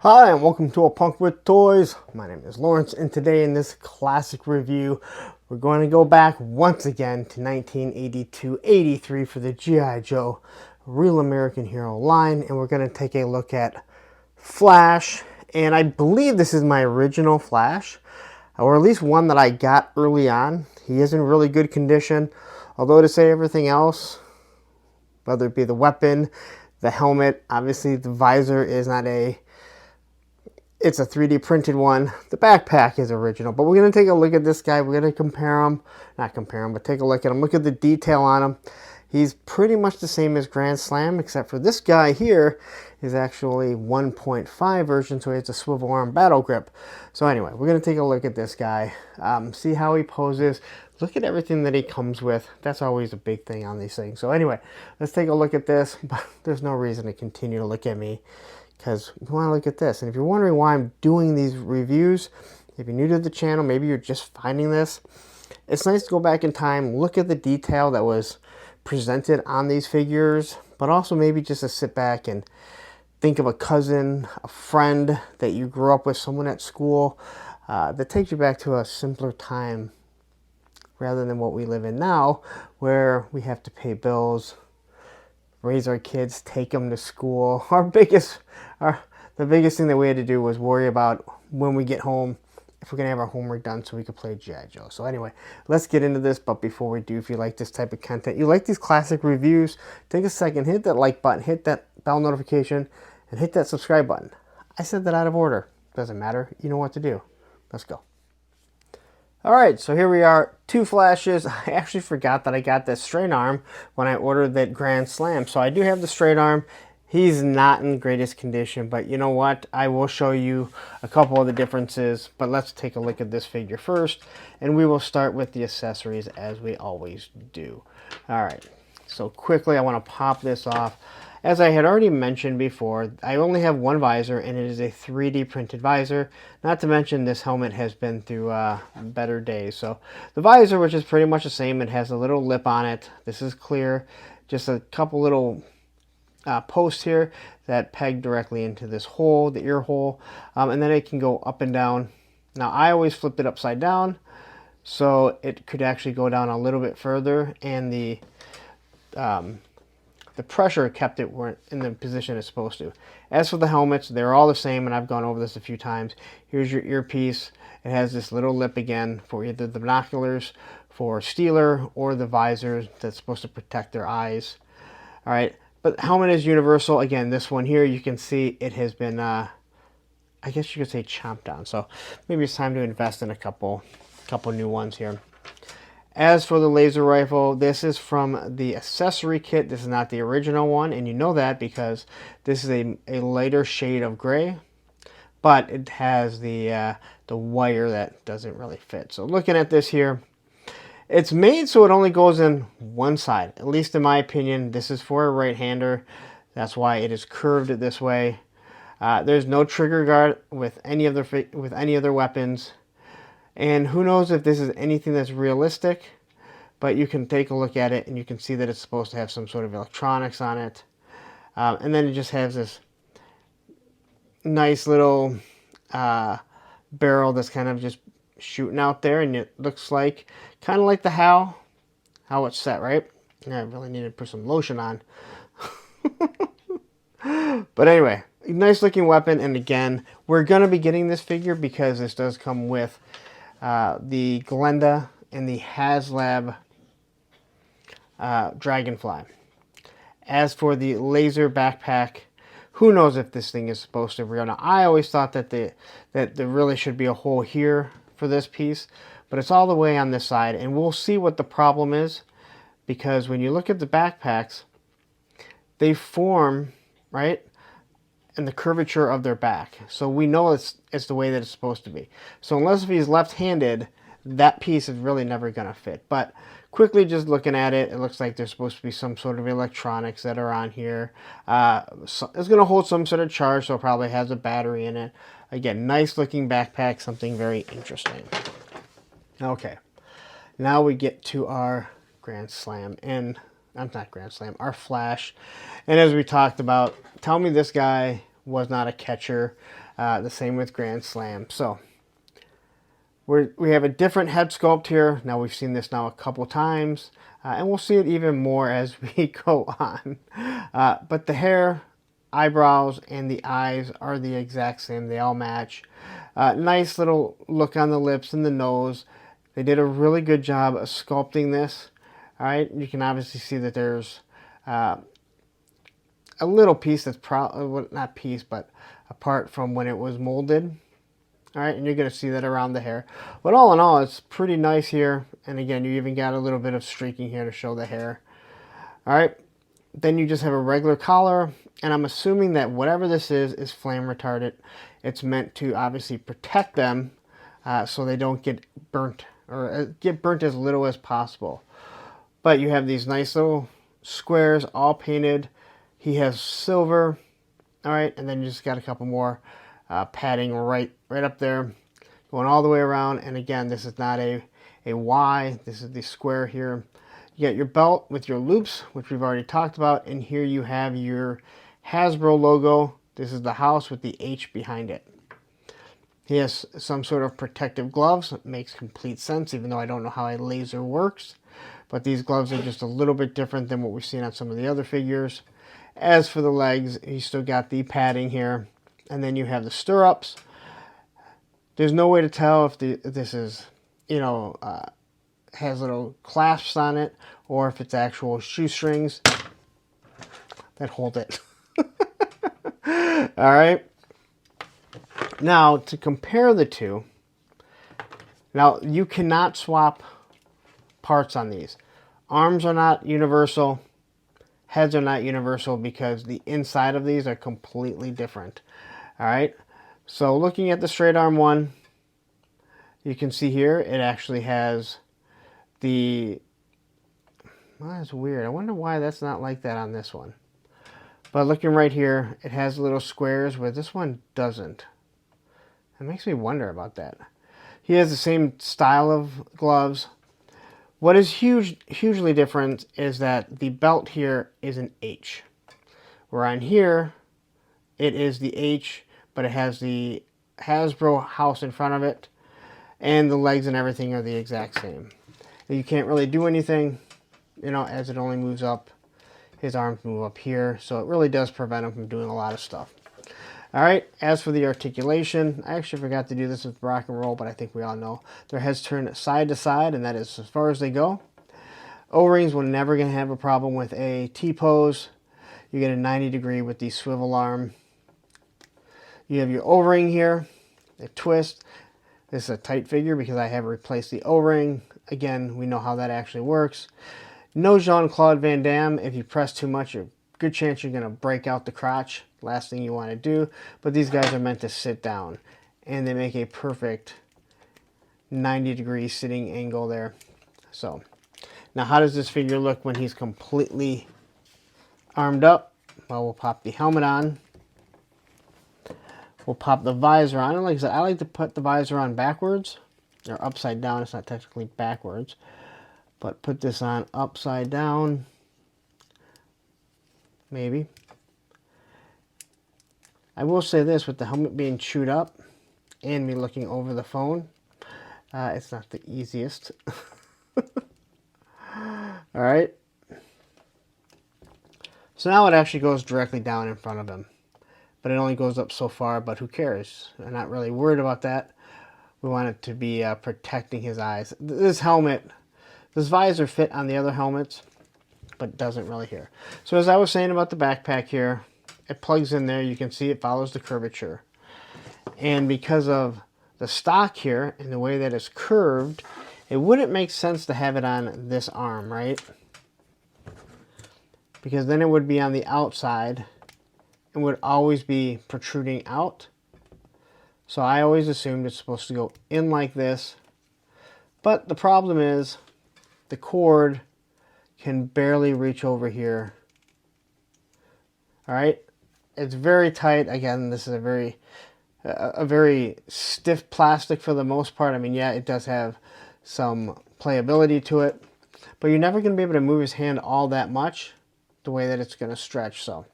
Hi and welcome to A Punk with Toys. My name is Lawrence and today in this classic review we're going to go back once again to 1982-83 for the G.I. Joe Real American Hero line, and we're going to take a look at Flash, and I believe this is my original Flash, or at least one that I got early on. He is in really good condition, although to say everything else, whether it be the weapon, the helmet, obviously the visor is not it's a 3D printed one. The backpack is original, but we're going to take a look at this guy. We're going to compare him, not compare him, but take a look at him. Look at the detail on him. He's pretty much the same as Grand Slam, except for this guy here is actually 1.5 version, so he has a swivel arm battle grip. So anyway, we're going to take a look at this guy, see how he poses. Look at everything that he comes with. That's always a big thing on these things. So anyway, let's take a look at this, but there's no reason to continue to look at me, because we want to look at this. And if you're wondering why I'm doing these reviews, if you're new to the channel, maybe you're just finding this, it's nice to go back in time, look at the detail that was presented on these figures, but also maybe just to sit back and think of a cousin, a friend that you grew up with, someone at school, that takes you back to a simpler time rather than what we live in now, where we have to pay bills, raise our kids, take them to school. The biggest thing that we had to do was worry about when we get home, if we're going to have our homework done so we could play G.I. Joe. So anyway, let's get into this. But before we do, if you like this type of content, you like these classic reviews, take a second, hit that like button, hit that bell notification, and hit that subscribe button. I said that out of order. Doesn't matter. You know what to do. Let's go. Alright, so here we are, two Flashes. I actually forgot that I got this straight arm when I ordered that Grand Slam. So I do have the straight arm. He's not in the greatest condition, but you know what? I will show you a couple of the differences, but let's take a look at this figure first, and we will start with the accessories as we always do. Alright, so quickly I want to pop this off. As I had already mentioned before, I only have one visor, and it is a 3D printed visor. Not to mention this helmet has been through better days. So the visor, which is pretty much the same, it has a little lip on it. This is clear. Just a couple little posts here that peg directly into this hole, the ear hole, and then it can go up and down. Now I always flipped it upside down, so it could actually go down a little bit further, and the pressure kept it in the position it's supposed to. As for the helmets, they're all the same, and I've gone over this a few times. Here's your earpiece. It has this little lip again for either the binoculars, for Steeler, or the visor that's supposed to protect their eyes. All right, but the helmet is universal. Again, this one here, you can see it has been, I guess you could say, chomped down. So maybe it's time to invest in a couple new ones here. As for the laser rifle, this is from the accessory kit. This is not the original one, and you know that because this is a lighter shade of gray, but it has the wire that doesn't really fit. So looking at this here, it's made so it only goes in one side. At least in my opinion, this is for a right-hander. That's why it is curved this way. There's no trigger guard with any other weapons. And who knows if this is anything that's realistic, but you can take a look at it and you can see that it's supposed to have some sort of electronics on it. And then it just has this nice little barrel that's kind of just shooting out there, and it looks like, kind of like the how it's set, right? Yeah, I really need to put some lotion on. But anyway, nice looking weapon, and again, we're going to be getting this figure because this does come with the Glenda and the HasLab Dragonfly. As for the laser backpack, who knows if this thing is supposed to real. Now, I always thought that there really should be a hole here for this piece, but it's all the way on this side, and we'll see what the problem is, because when you look at the backpacks, they form, right, and the curvature of their back. So we know it's the way that it's supposed to be. So unless if he's left-handed, that piece is really never going to fit. But quickly just looking at it, it looks like there's supposed to be some sort of electronics that are on here. So it's going to hold some sort of charge, so it probably has a battery in it. Again, nice looking backpack, something very interesting. Okay, now we get to our Grand Slam, and I'm not Grand Slam, our Flash. And as we talked about, tell me this guy was not a catcher. The same with Grand Slam. So we have a different head sculpt here. Now we've seen this now a couple times, and we'll see it even more as we go on. But the hair, eyebrows, and the eyes are the exact same. They all match. Nice little look on the lips and the nose. They did a really good job of sculpting this. All right, you can obviously see that there's a little piece that's probably, not piece, but apart from when it was molded. All right, and you're going to see that around the hair. But all in all, it's pretty nice here. And again, you even got a little bit of streaking here to show the hair. All right, then you just have a regular collar. And I'm assuming that whatever this is flame retardant. It's meant to obviously protect them so they don't get burnt, or get burnt as little as possible. But you have these nice little squares all painted. He has silver. All right, and then you just got a couple more padding right up there, going all the way around. And again, this is not a Y. This is the square here. You got your belt with your loops, which we've already talked about. And here you have your Hasbro logo. This is the house with the H behind it. He has some sort of protective gloves. It makes complete sense, even though I don't know how a laser works. But these gloves are just a little bit different than what we've seen on some of the other figures. As for the legs, he's still got the padding here. And then you have the stirrups. There's no way to tell if this is, has little clasps on it, or if it's actual shoestrings that hold it. All right. Now, to compare the two, now you cannot swap parts on these. Arms are not universal. Heads are not universal because the inside of these are completely different. All right. So looking at the straight arm one, you can see here it actually has the... Well, that's weird. I wonder why that's not like that on this one. But looking right here, it has little squares where this one doesn't. It makes me wonder about that. He has the same style of gloves. What is hugely different is that the belt here is an H. Where on here, it is the H, but it has the Hasbro house in front of it. And the legs and everything are the exact same. And you can't really do anything, as it only moves up. His arms move up here, so it really does prevent him from doing a lot of stuff. All right, as for the articulation, I actually forgot to do this with rock and roll, but I think we all know. Their heads turn side to side, and that is as far as they go. O-rings, we're never going to have a problem with a T-pose. You get a 90-degree with the swivel arm. You have your O-ring here, a twist. This is a tight figure because I have replaced the O-ring. Again, we know how that actually works. No Jean-Claude Van Damme. If you press too much, a good chance you're going to break out the crotch. Last thing you want to do. But these guys are meant to sit down. And they make a perfect 90-degree sitting angle there. So, now how does this figure look when he's completely armed up? Well, we'll pop the helmet on. We'll pop the visor on. And like I said, I like to put the visor on backwards. Or upside down. It's not technically backwards. But put this on upside down. Maybe. I will say this, with the helmet being chewed up and me looking over the phone, it's not the easiest. All right. So now it actually goes directly down in front of him. But it only goes up so far, but who cares? I'm not really worried about that. We want it to be protecting his eyes. This helmet, this visor fit on the other helmets, but doesn't really here. So as I was saying about the backpack here, it plugs in there. You can see it follows the curvature. And because of the stock here and the way that it's curved, it wouldn't make sense to have it on this arm, right? Because then it would be on the outside and would always be protruding out. So I always assumed it's supposed to go in like this. But the problem is the cord can barely reach over here. All right, it's very tight. Again, this is a very stiff plastic for the most part. I mean, yeah, it does have some playability to it, but you're never going to be able to move his hand all that much the way that it's going to stretch. So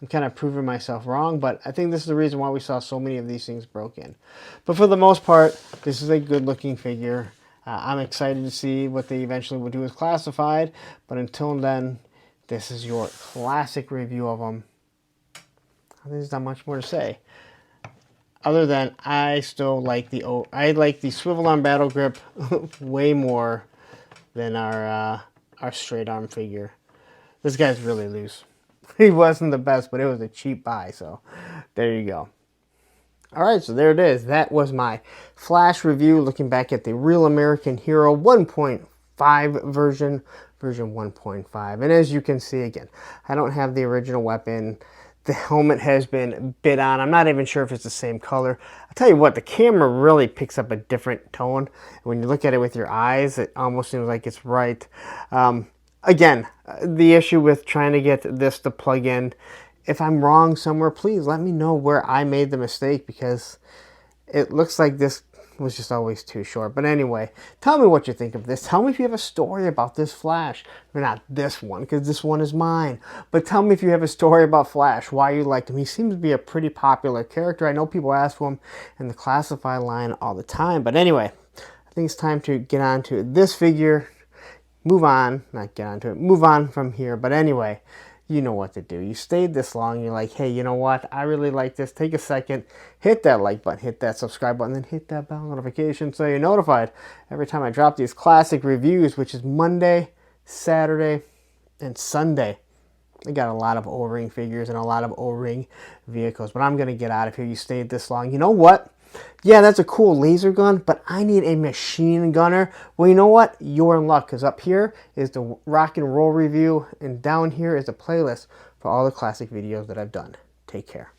I'm kind of proving myself wrong, but I think this is the reason why we saw so many of these things broken. But for the most part, this is a good looking figure. I'm excited to see what they eventually will do with Classified, but until then, this is your classic review of them. There's not much more to say, other than I still like the swivel arm battle grip way more than our straight arm figure. This guy's really loose. He wasn't the best, but it was a cheap buy, so there you go. Alright, so there it is. That was my Flash review, looking back at the Real American Hero 1.5 version 1.5. And as you can see, again, I don't have the original weapon. The helmet has been bit on. I'm not even sure if it's the same color. I'll tell you what, the camera really picks up a different tone. When you look at it with your eyes, it almost seems like it's right. Again, the issue with trying to get this to plug in, if I'm wrong somewhere, please let me know where I made the mistake, because it looks like this was just always too short. But anyway, tell me what you think of this. Tell me if you have a story about this Flash. Or not this one, because this one is mine. But tell me if you have a story about Flash, why you liked him. He seems to be a pretty popular character. I know people ask for him in the Classified line all the time. But anyway, I think it's time to get on to this figure. Move on, not get on to it, move on from here. But anyway, you know what to do. You stayed this long, you're like, hey, you know what? I really like this. Take a second, hit that like button, hit that subscribe button, then hit that bell notification so you're notified every time I drop these classic reviews, which is Monday, Saturday, and Sunday. I got a lot of O-ring figures and a lot of O-ring vehicles, but I'm going to get out of here. You stayed this long. You know what? Yeah, that's a cool laser gun, but I need a machine gunner. Well, you know what? You're in luck, because up here is the rock and roll review, and down here is a playlist for all the classic videos that I've done. Take care.